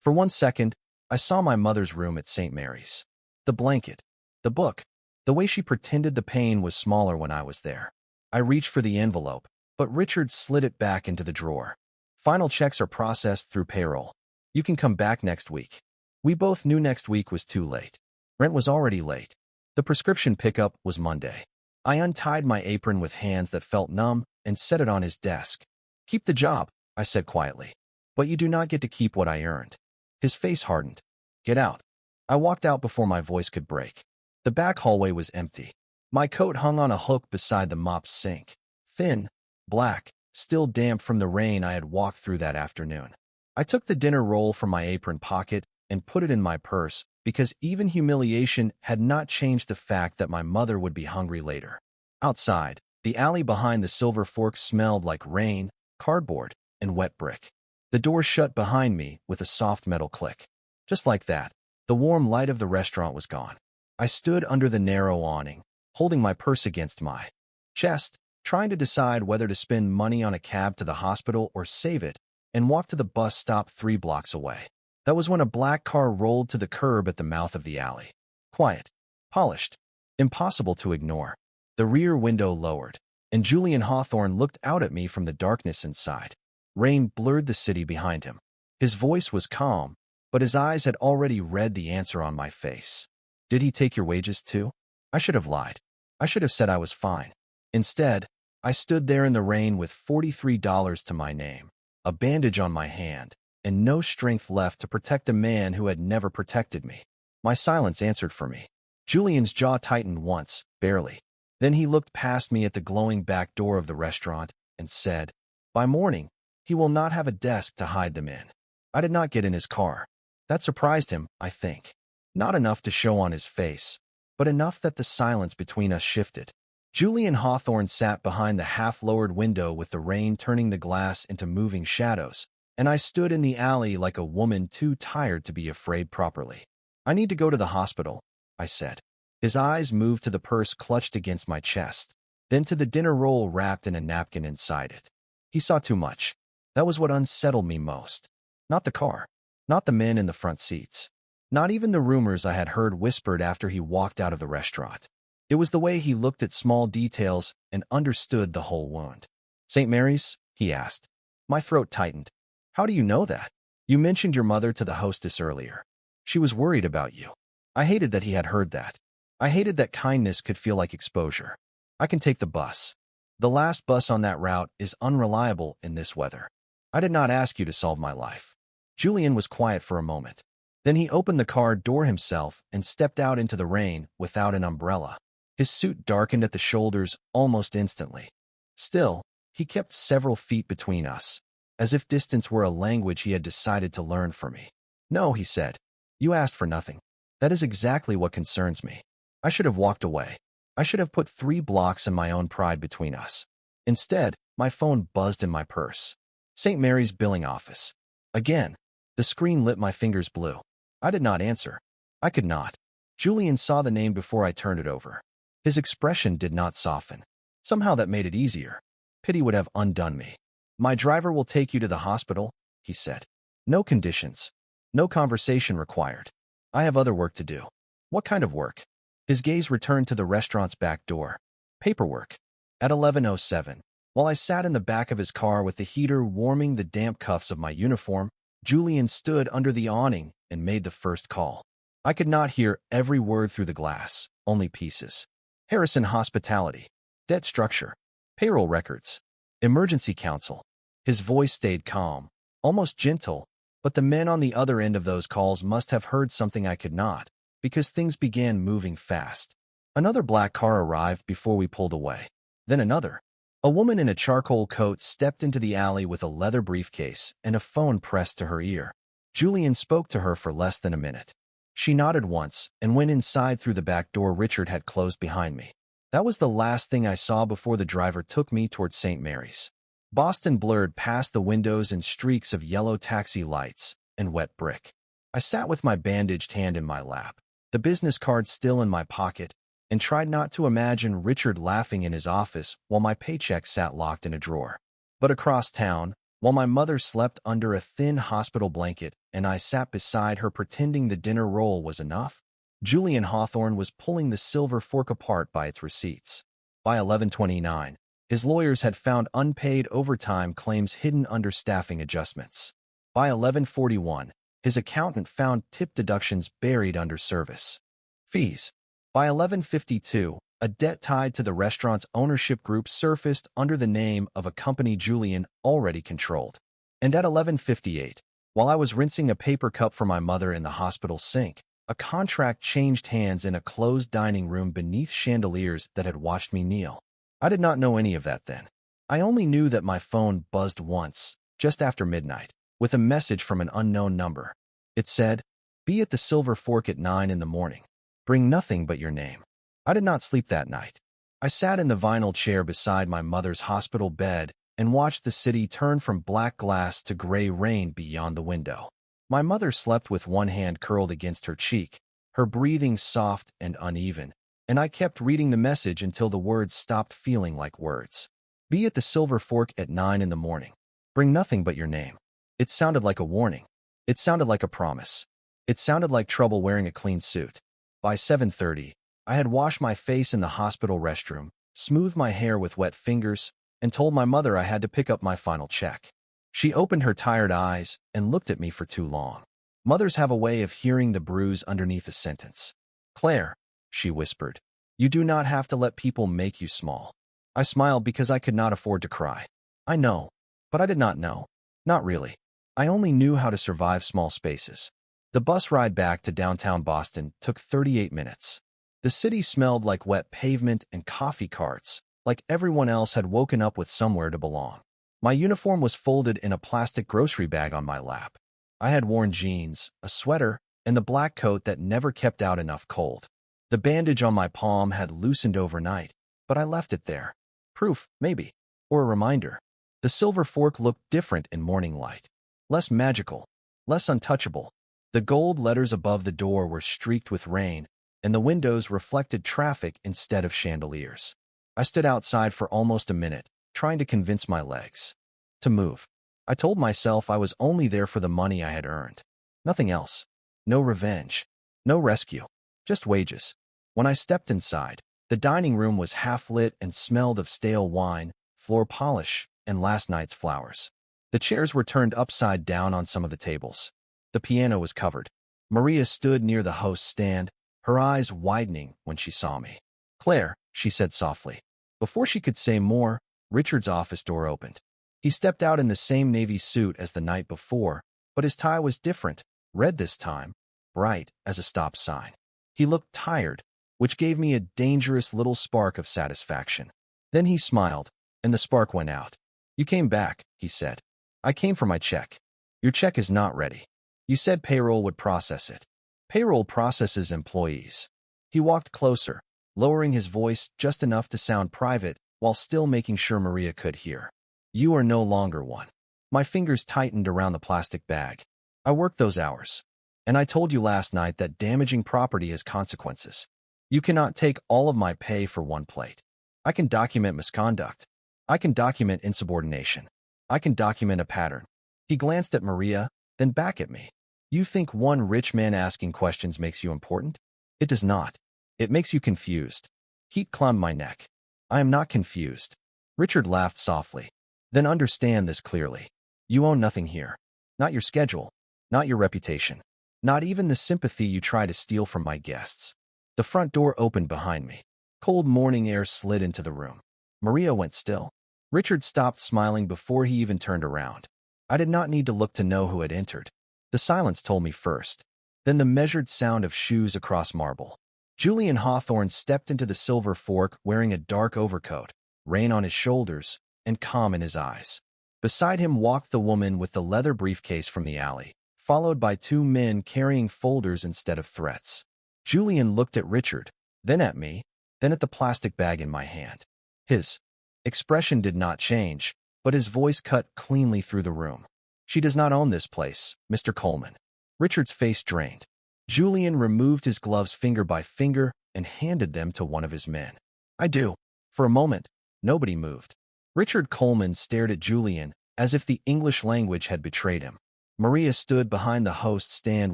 For 1 second, I saw my mother's room at St. Mary's. The blanket, the book, the way she pretended the pain was smaller when I was there. I reached for the envelope, but Richard slid it back into the drawer. "Final checks are processed through payroll. You can come back next week." We both knew next week was too late. Rent was already late. The prescription pickup was Monday. I untied my apron with hands that felt numb and set it on his desk. "Keep the job," I said quietly. "But you do not get to keep what I earned." His face hardened. "Get out." I walked out before my voice could break. The back hallway was empty. My coat hung on a hook beside the mop sink. Thin, black, still damp from the rain I had walked through that afternoon. I took the dinner roll from my apron pocket and put it in my purse because even humiliation had not changed the fact that my mother would be hungry later. Outside, the alley behind the Silver Fork smelled like rain, cardboard, and wet brick. The door shut behind me with a soft metal click. Just like that, the warm light of the restaurant was gone. I stood under the narrow awning, holding my purse against my chest, trying to decide whether to spend money on a cab to the hospital or save it and walk to the bus stop 3 blocks away. That was when a black car rolled to the curb at the mouth of the alley. Quiet, polished, impossible to ignore. The rear window lowered, and Julian Hawthorne looked out at me from the darkness inside. Rain blurred the city behind him. His voice was calm, but his eyes had already read the answer on my face. "Did he take your wages too?" I should have lied. I should have said I was fine. Instead, I stood there in the rain with $43 to my name, a bandage on my hand, and no strength left to protect a man who had never protected me. My silence answered for me. Julian's jaw tightened once, barely. Then he looked past me at the glowing back door of the restaurant and said, "By morning, he will not have a desk to hide them in." I did not get in his car. That surprised him, I think. Not enough to show on his face, but enough that the silence between us shifted. Julian Hawthorne sat behind the half-lowered window with the rain turning the glass into moving shadows, and I stood in the alley like a woman too tired to be afraid properly. "I need to go to the hospital," I said. His eyes moved to the purse clutched against my chest, then to the dinner roll wrapped in a napkin inside it. He saw too much. That was what unsettled me most. Not the car, not the men in the front seats, not even the rumors I had heard whispered after he walked out of the restaurant. It was the way he looked at small details and understood the whole wound. "St. Mary's?" he asked. My throat tightened. "How do you know that? You mentioned your mother to the hostess earlier. She was worried about you." I hated that he had heard that. I hated that kindness could feel like exposure. "I can take the bus. The last bus on that route is unreliable in this weather. I did not ask you to solve my life." Julian was quiet for a moment. Then he opened the car door himself and stepped out into the rain without an umbrella. His suit darkened at the shoulders almost instantly. Still, he kept several feet between us, as if distance were a language he had decided to learn for me. "No," he said. "You asked for nothing. That is exactly what concerns me. I should have walked away. I should have put 3 blocks and my own pride between us. Instead, my phone buzzed in my purse. St. Mary's billing office. Again, the screen lit my fingers blue. I did not answer. I could not. Julian saw the name before I turned it over. His expression did not soften. Somehow that made it easier. Pity would have undone me. "My driver will take you to the hospital," he said. "No conditions. No conversation required. I have other work to do." "What kind of work?" His gaze returned to the restaurant's back door. "Paperwork." At 11:07, while I sat in the back of his car with the heater warming the damp cuffs of my uniform, Julian stood under the awning and made the first call. I could not hear every word through the glass, only pieces. Harrison Hospitality. Debt structure. Payroll records. Emergency counsel. His voice stayed calm, almost gentle, but the men on the other end of those calls must have heard something I could not, because things began moving fast. Another black car arrived before we pulled away. Then another. A woman in a charcoal coat stepped into the alley with a leather briefcase and a phone pressed to her ear. Julian spoke to her for less than a minute. She nodded once and went inside through the back door Richard had closed behind me. That was the last thing I saw before the driver took me towards St. Mary's. Boston blurred past the windows in streaks of yellow taxi lights and wet brick. I sat with my bandaged hand in my lap, the business card still in my pocket, and tried not to imagine Richard laughing in his office while my paycheck sat locked in a drawer. But across town, while my mother slept under a thin hospital blanket and I sat beside her pretending the dinner roll was enough, Julian Hawthorne was pulling the silver fork apart by its receipts. By 11:29, his lawyers had found unpaid overtime claims hidden under staffing adjustments. By 11:41, his accountant found tip deductions buried under service fees. By 11:52, a debt tied to the restaurant's ownership group surfaced under the name of a company Julian already controlled. And at 11:58, while I was rinsing a paper cup for my mother in the hospital sink, a contract changed hands in a closed dining room beneath chandeliers that had watched me kneel. I did not know any of that then. I only knew that my phone buzzed once, just after midnight, with a message from an unknown number. It said, "Be at the Silver Fork at 9 in the morning. Bring nothing but your name." I did not sleep that night. I sat in the vinyl chair beside my mother's hospital bed and watched the city turn from black glass to gray rain beyond the window. My mother slept with one hand curled against her cheek, her breathing soft and uneven, and I kept reading the message until the words stopped feeling like words. "Be at the Silver Fork at 9 in the morning. Bring nothing but your name." It sounded like a warning. It sounded like a promise. It sounded like trouble wearing a clean suit. By 7:30, I had washed my face in the hospital restroom, smoothed my hair with wet fingers, and told my mother I had to pick up my final check. She opened her tired eyes and looked at me for too long. Mothers have a way of hearing the bruise underneath a sentence. "Claire," she whispered, "you do not have to let people make you small." I smiled because I could not afford to cry. I know, but I did not know. Not really. I only knew how to survive small spaces. The bus ride back to downtown Boston took 38 minutes. The city smelled like wet pavement and coffee carts, like everyone else had woken up with somewhere to belong. My uniform was folded in a plastic grocery bag on my lap. I had worn jeans, a sweater, and the black coat that never kept out enough cold. The bandage on my palm had loosened overnight, but I left it there. Proof, maybe, or a reminder. The Silver Fork looked different in morning light. Less magical, less untouchable. The gold letters above the door were streaked with rain, and the windows reflected traffic instead of chandeliers. I stood outside for almost a minute, trying to convince my legs to move. I told myself I was only there for the money I had earned. Nothing else. No revenge. No rescue. Just wages. When I stepped inside, The dining room was half-lit and smelled of stale wine, floor polish, and last night's flowers. The chairs were turned upside down on some of the tables. The piano was covered. Maria stood near the host's stand, her eyes widening when she saw me. "Claire," she said softly. Before she could say more, Richard's office door opened. He stepped out in the same navy suit as the night before, but his tie was different, red this time, bright as a stop sign. He looked tired, which gave me a dangerous little spark of satisfaction. Then he smiled, and the spark went out. "You came back," he said. "I came for my check. Your check is not ready. You said payroll would process it. Payroll processes employees." He walked closer, lowering his voice just enough to sound private while still making sure Maria could hear. "You are no longer one." My fingers tightened around the plastic bag. "I worked those hours. And I told you last night that damaging property has consequences. You cannot take all of my pay for one plate. I can document misconduct. I can document insubordination. I can document a pattern." He glanced at Maria, then back at me. "You think one rich man asking questions makes you important? It does not. It makes you confused." Heat climbed my neck. "I am not confused." Richard laughed softly. "Then understand this clearly. You own nothing here. Not your schedule. Not your reputation. Not even the sympathy you try to steal from my guests." The front door opened behind me. Cold morning air slid into the room. Maria went still. Richard stopped smiling before he even turned around. I did not need to look to know who had entered. The silence told me first. Then the measured sound of shoes across marble. Julian Hawthorne stepped into the Silver Fork wearing a dark overcoat, rain on his shoulders, and calm in his eyes. Beside him walked the woman with the leather briefcase from the alley, followed by two men carrying folders instead of threats. Julian looked at Richard, then at me, then at the plastic bag in my hand. His expression did not change, but his voice cut cleanly through the room. "She does not own this place, Mr. Coleman." Richard's face drained. Julian removed his gloves finger by finger and handed them to one of his men. "I do." For a moment, nobody moved. Richard Coleman stared at Julian as if the English language had betrayed him. Maria stood behind the host's stand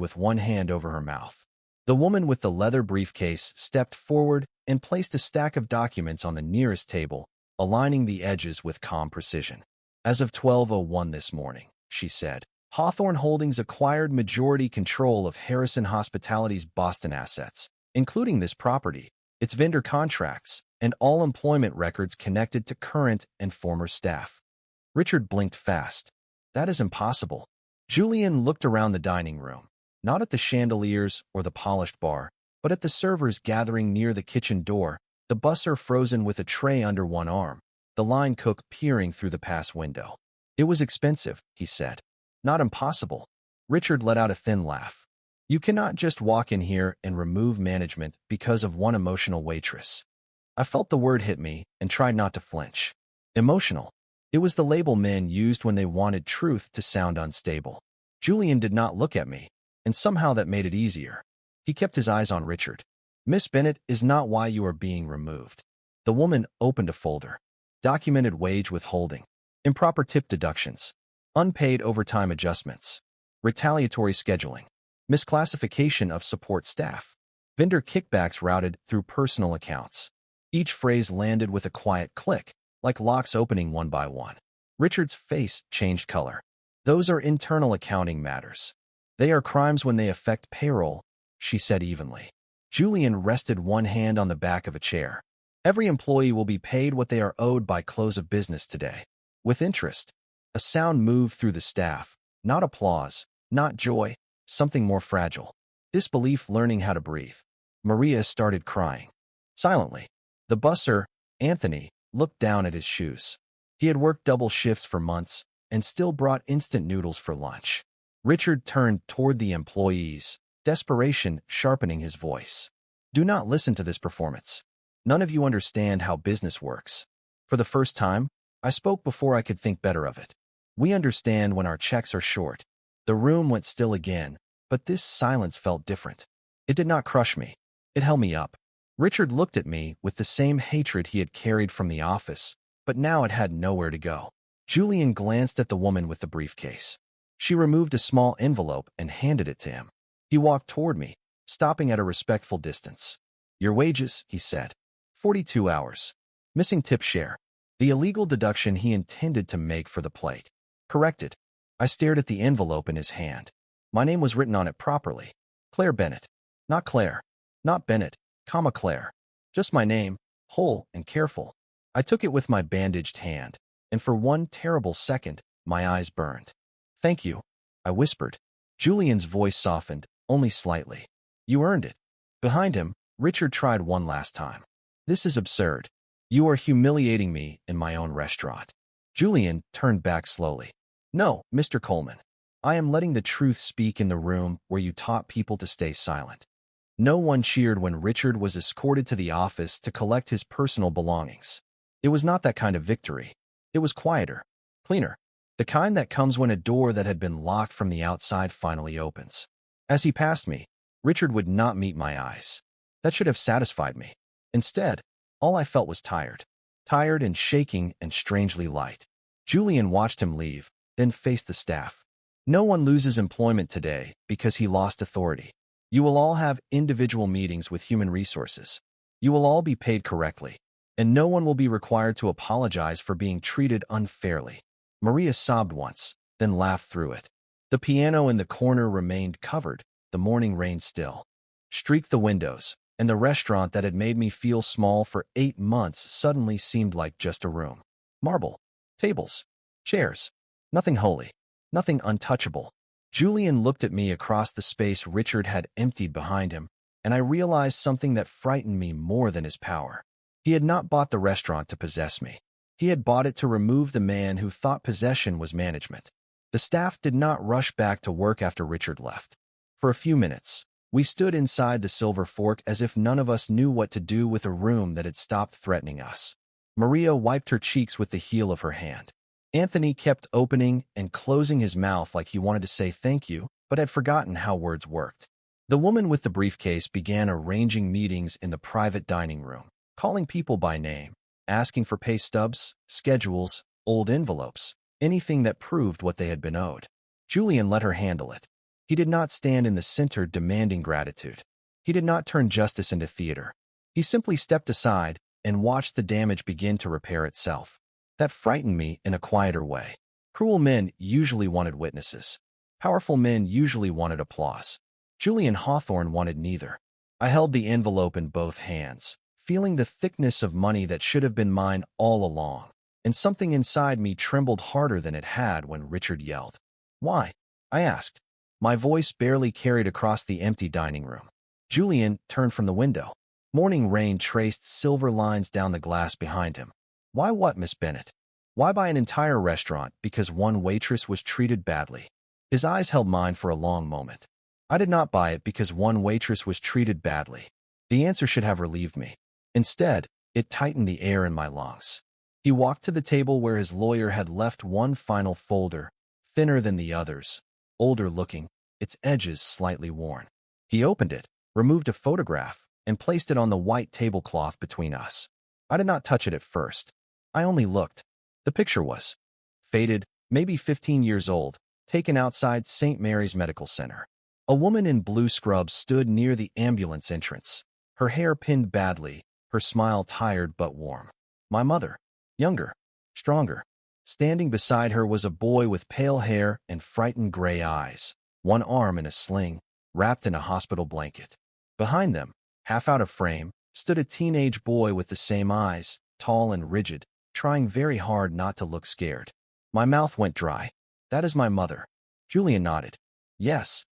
with one hand over her mouth. The woman with the leather briefcase stepped forward and placed a stack of documents on the nearest table, aligning the edges with calm precision. "As of 12:01 this morning," she said, "Hawthorne Holdings acquired majority control of Harrison Hospitality's Boston assets, including this property, its vendor contracts, and all employment records connected to current and former staff." Richard blinked fast. "That is impossible." Julian looked around the dining room, not at the chandeliers or the polished bar, but at the servers gathering near the kitchen door, the busser frozen with a tray under one arm, the line cook peering through the pass window. "It was expensive," he said. "Not impossible." Richard let out a thin laugh. "You cannot just walk in here and remove management because of one emotional waitress." I felt the word hit me and tried not to flinch. Emotional. It was the label men used when they wanted truth to sound unstable. Julian did not look at me, and somehow that made it easier. He kept his eyes on Richard. "Miss Bennett is not why you are being removed." The woman opened a folder. Documented wage withholding. Improper tip deductions. Unpaid overtime adjustments. Retaliatory scheduling. Misclassification of support staff. Vendor kickbacks routed through personal accounts. Each phrase landed with a quiet click, like locks opening one by one. Richard's face changed color. "Those are internal accounting matters. They are crimes when they affect payroll," she said evenly. Julian rested one hand on the back of a chair. "Every employee will be paid what they are owed by close of business today. With interest." A sound moved through the staff. Not applause, not joy, something more fragile. Disbelief learning how to breathe. Maria started crying. Silently. The busser, Anthony, looked down at his shoes. He had worked double shifts for months and still brought instant noodles for lunch. Richard turned toward the employees, desperation sharpening his voice. "Do not listen to this performance. None of you understand how business works." For the first time, I spoke before I could think better of it. "We understand when our checks are short." The room went still again, but this silence felt different. It did not crush me. It held me up. Richard looked at me with the same hatred he had carried from the office, but now it had nowhere to go. Julian glanced at the woman with the briefcase. She removed a small envelope and handed it to him. He walked toward me, stopping at a respectful distance. "Your wages," he said. 42 hours. Missing tip share. The illegal deduction he intended to make for the plate. Corrected. I stared at the envelope in his hand. My name was written on it properly. Claire Bennett. Not Claire. Not Bennett, comma Claire. Just my name, whole and careful. I took it with my bandaged hand, and for one terrible second, my eyes burned. Thank you, I whispered. Julian's voice softened, only slightly. You earned it. Behind him, Richard tried one last time. This is absurd. You are humiliating me in my own restaurant. Julian turned back slowly. No, Mr. Coleman. I am letting the truth speak in the room where you taught people to stay silent. No one cheered when Richard was escorted to the office to collect his personal belongings. It was not that kind of victory. It was quieter, cleaner, the kind that comes when a door that had been locked from the outside finally opens. As he passed me, Richard would not meet my eyes. That should have satisfied me. Instead, all I felt was tired. Tired and shaking and strangely light. Julian watched him leave, then faced the staff. No one loses employment today because he lost authority. You will all have individual meetings with human resources. You will all be paid correctly, and no one will be required to apologize for being treated unfairly. Maria sobbed once, then laughed through it. The piano in the corner remained covered, the morning rain still streaked the windows, and the restaurant that had made me feel small for 8 months suddenly seemed like just a room. Marble, tables, chairs, nothing holy, nothing untouchable. Julian looked at me across the space Richard had emptied behind him, and I realized something that frightened me more than his power. He had not bought the restaurant to possess me. He had bought it to remove the man who thought possession was management. The staff did not rush back to work after Richard left. For a few minutes, we stood inside the Silver Fork as if none of us knew what to do with a room that had stopped threatening us. Maria wiped her cheeks with the heel of her hand. Anthony kept opening and closing his mouth like he wanted to say thank you, but had forgotten how words worked. The woman with the briefcase began arranging meetings in the private dining room, calling people by name, asking for pay stubs, schedules, old envelopes, anything that proved what they had been owed. Julian let her handle it. He did not stand in the center demanding gratitude. He did not turn justice into theater. He simply stepped aside and watched the damage begin to repair itself. That frightened me in a quieter way. Cruel men usually wanted witnesses. Powerful men usually wanted applause. Julian Hawthorne wanted neither. I held the envelope in both hands, feeling the thickness of money that should have been mine all along, and something inside me trembled harder than it had when Richard yelled. Why? I asked. My voice barely carried across the empty dining room. Julian turned from the window. Morning rain traced silver lines down the glass behind him. Why what, Miss Bennett? Why buy an entire restaurant because one waitress was treated badly? His eyes held mine for a long moment. I did not buy it because one waitress was treated badly. The answer should have relieved me. Instead, it tightened the air in my lungs. He walked to the table where his lawyer had left one final folder, thinner than the others, older looking, its edges slightly worn. He opened it, removed a photograph, and placed it on the white tablecloth between us. I did not touch it at first. I only looked. The picture was faded, maybe 15 years old, taken outside St. Mary's Medical Center. A woman in blue scrubs stood near the ambulance entrance, her hair pinned badly, her smile tired but warm. My mother, younger, stronger. Standing beside her was a boy with pale hair and frightened gray eyes, one arm in a sling, wrapped in a hospital blanket. Behind them, half out of frame, stood a teenage boy with the same eyes, tall and rigid, trying very hard not to look scared. My mouth went dry. That is my mother. Julian nodded. Yes.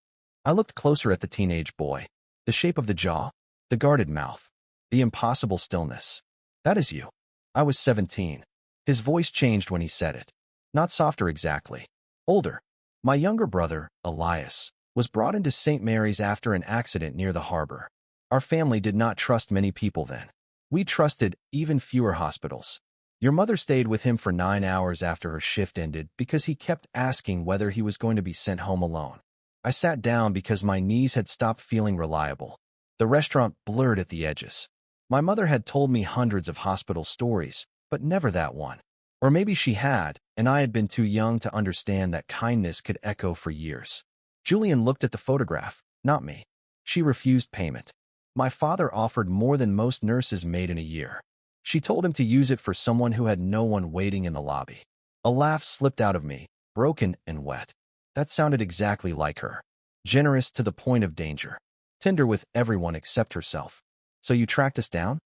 I looked closer at the teenage boy. The shape of the jaw, the guarded mouth, the impossible stillness. That is you. I was 17. His voice changed when he said it. Not softer exactly. Older. My younger brother, Elias, was brought into St. Mary's after an accident near the harbor. Our family did not trust many people then. We trusted even fewer hospitals. Your mother stayed with him for 9 hours after her shift ended because he kept asking whether he was going to be sent home alone. I sat down because my knees had stopped feeling reliable. The restaurant blurred at the edges. My mother had told me hundreds of hospital stories, but never that one. Or maybe she had, and I had been too young to understand that kindness could echo for years. Julian looked at the photograph, not me. She refused payment. My father offered more than most nurses made in a year. She told him to use it for someone who had no one waiting in the lobby. A laugh slipped out of me, broken and wet. That sounded exactly like her. Generous to the point of danger. Tender with everyone except herself. So you tracked us down?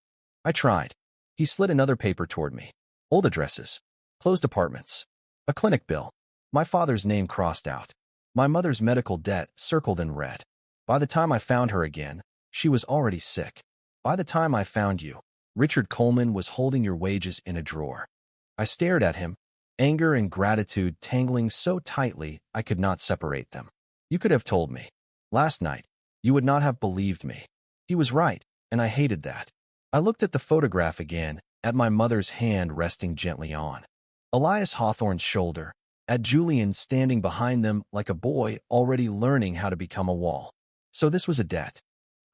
I tried. He slid another paper toward me. Old addresses. Closed apartments. A clinic bill. My father's name crossed out. My mother's medical debt circled in red. By the time I found her again, she was already sick. By the time I found you, Richard Coleman was holding your wages in a drawer. I stared at him, anger and gratitude tangling so tightly I could not separate them. You could have told me. Last night, you would not have believed me. He was right, and I hated that. I looked at the photograph again, at my mother's hand resting gently on Elias Hawthorne's shoulder, at Julian standing behind them like a boy already learning how to become a wall. So this was a debt?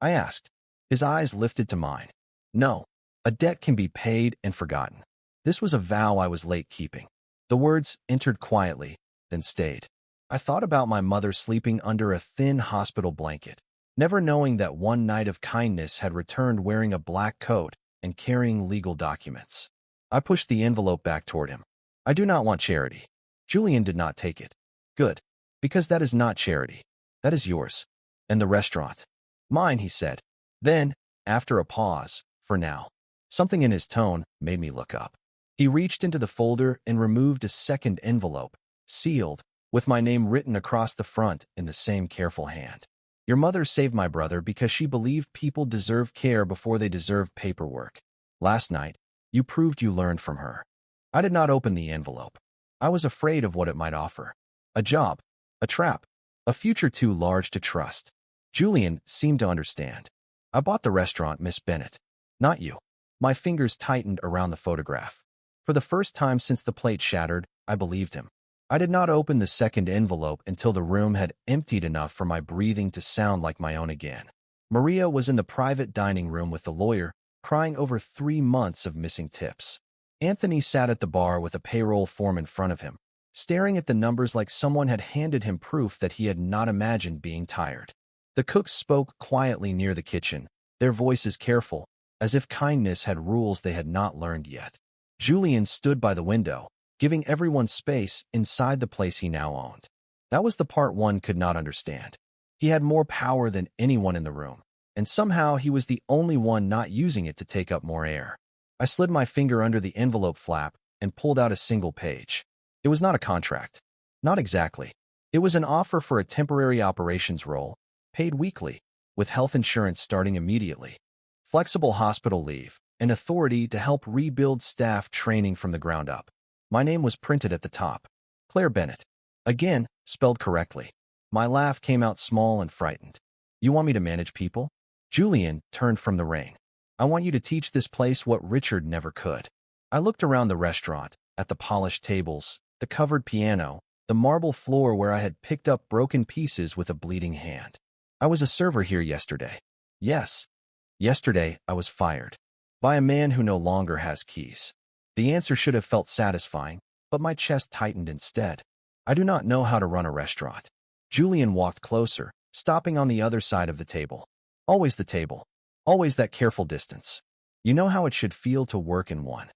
I asked. His eyes lifted to mine. No, a debt can be paid and forgotten. This was a vow I was late keeping. The words entered quietly, then stayed. I thought about my mother sleeping under a thin hospital blanket, never knowing that one night of kindness had returned wearing a black coat and carrying legal documents. I pushed the envelope back toward him. I do not want charity. Julian did not take it. Good. Because that is not charity. That is yours. And the restaurant. Mine, he said. Then, after a pause, for now. Something in his tone made me look up. He reached into the folder and removed a second envelope, sealed, with my name written across the front in the same careful hand. Your mother saved my brother because she believed people deserve care before they deserve paperwork. Last night, you proved you learned from her. I did not open the envelope. I was afraid of what it might offer. A job, a trap, a future too large to trust. Julian seemed to understand. I bought the restaurant, Miss Bennett. Not you. My fingers tightened around the photograph. For the first time since the plate shattered, I believed him. I did not open the second envelope until the room had emptied enough for my breathing to sound like my own again. Maria was in the private dining room with the lawyer, crying over 3 months of missing tips. Anthony sat at the bar with a payroll form in front of him, staring at the numbers like someone had handed him proof that he had not imagined being tired. The cooks spoke quietly near the kitchen, their voices careful, as if kindness had rules they had not learned yet. Julian stood by the window, giving everyone space inside the place he now owned. That was the part one could not understand. He had more power than anyone in the room, and somehow he was the only one not using it to take up more air. I slid my finger under the envelope flap and pulled out a single page. It was not a contract. Not exactly. It was an offer for a temporary operations role, paid weekly, with health insurance starting immediately, flexible hospital leave, and authority to help rebuild staff training from the ground up. My name was printed at the top. Claire Bennett. Again, spelled correctly. My laugh came out small and frightened. You want me to manage people? Julian turned from the rain. I want you to teach this place what Richard never could. I looked around the restaurant, at the polished tables, the covered piano, the marble floor where I had picked up broken pieces with a bleeding hand. I was a server here yesterday. Yes. Yesterday, I was fired. By a man who no longer has keys. The answer should have felt satisfying, but my chest tightened instead. I do not know how to run a restaurant. Julian walked closer, stopping on the other side of the table. Always the table. Always that careful distance. You know how it should feel to work in one.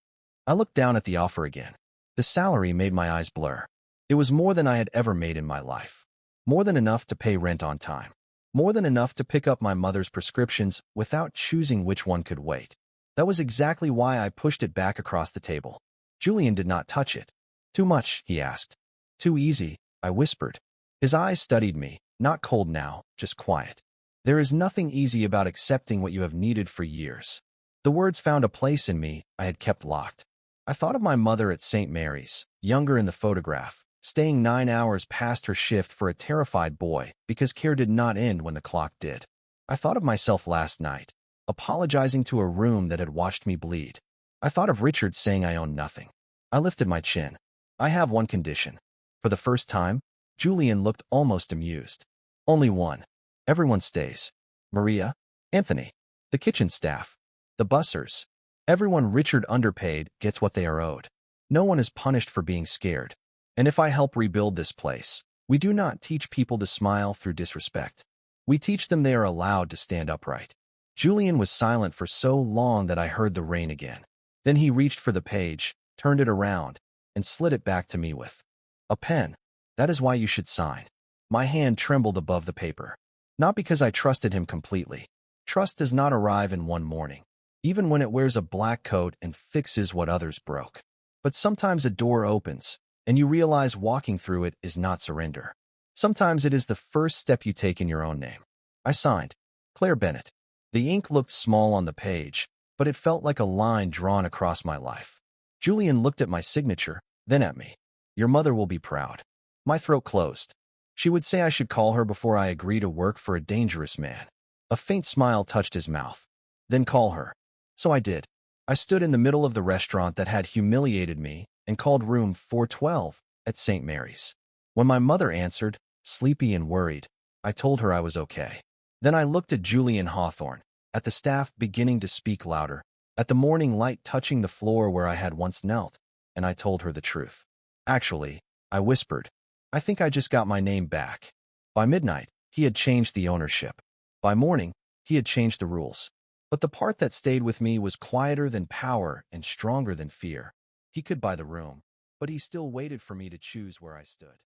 I looked down at the offer again. The salary made my eyes blur. It was more than I had ever made in my life. More than enough to pay rent on time. More than enough to pick up my mother's prescriptions without choosing which one could wait. That was exactly why I pushed it back across the table. Julian did not touch it. Too much, he asked. Too easy, I whispered. His eyes studied me, not cold now, just quiet. There is nothing easy about accepting what you have needed for years. The words found a place in me I had kept locked. I thought of my mother at St. Mary's, younger in the photograph, staying 9 hours past her shift for a terrified boy because care did not end when the clock did. I thought of myself last night, apologizing to a room that had watched me bleed. I thought of Richard saying I owned nothing. I lifted my chin. I have one condition. For the first time, Julian looked almost amused. Only one. Everyone stays. Maria, Anthony, the kitchen staff, the bussers. Everyone Richard underpaid gets what they are owed. No one is punished for being scared. And if I help rebuild this place, we do not teach people to smile through disrespect. We teach them they are allowed to stand upright. Julian was silent for so long that I heard the rain again. Then he reached for the page, turned it around, and slid it back to me with a pen. That is why you should sign. My hand trembled above the paper. Not because I trusted him completely. Trust does not arrive in one morning, even when it wears a black coat and fixes what others broke. But sometimes a door opens, and you realize walking through it is not surrender. Sometimes it is the first step you take in your own name. I signed, Claire Bennett. The ink looked small on the page, but it felt like a line drawn across my life. Julian looked at my signature, then at me. Your mother will be proud. My throat closed. She would say I should call her before I agree to work for a dangerous man. A faint smile touched his mouth. Then call her. So I did. I stood in the middle of the restaurant that had humiliated me and called room 412 at St. Mary's. When my mother answered, sleepy and worried, I told her I was okay. Then I looked at Julian Hawthorne, at the staff beginning to speak louder, at the morning light touching the floor where I had once knelt, and I told her the truth. Actually, I whispered, I think I just got my name back. By midnight, he had changed the ownership. By morning, he had changed the rules. But the part that stayed with me was quieter than power and stronger than fear. He could buy the room, but he still waited for me to choose where I stood.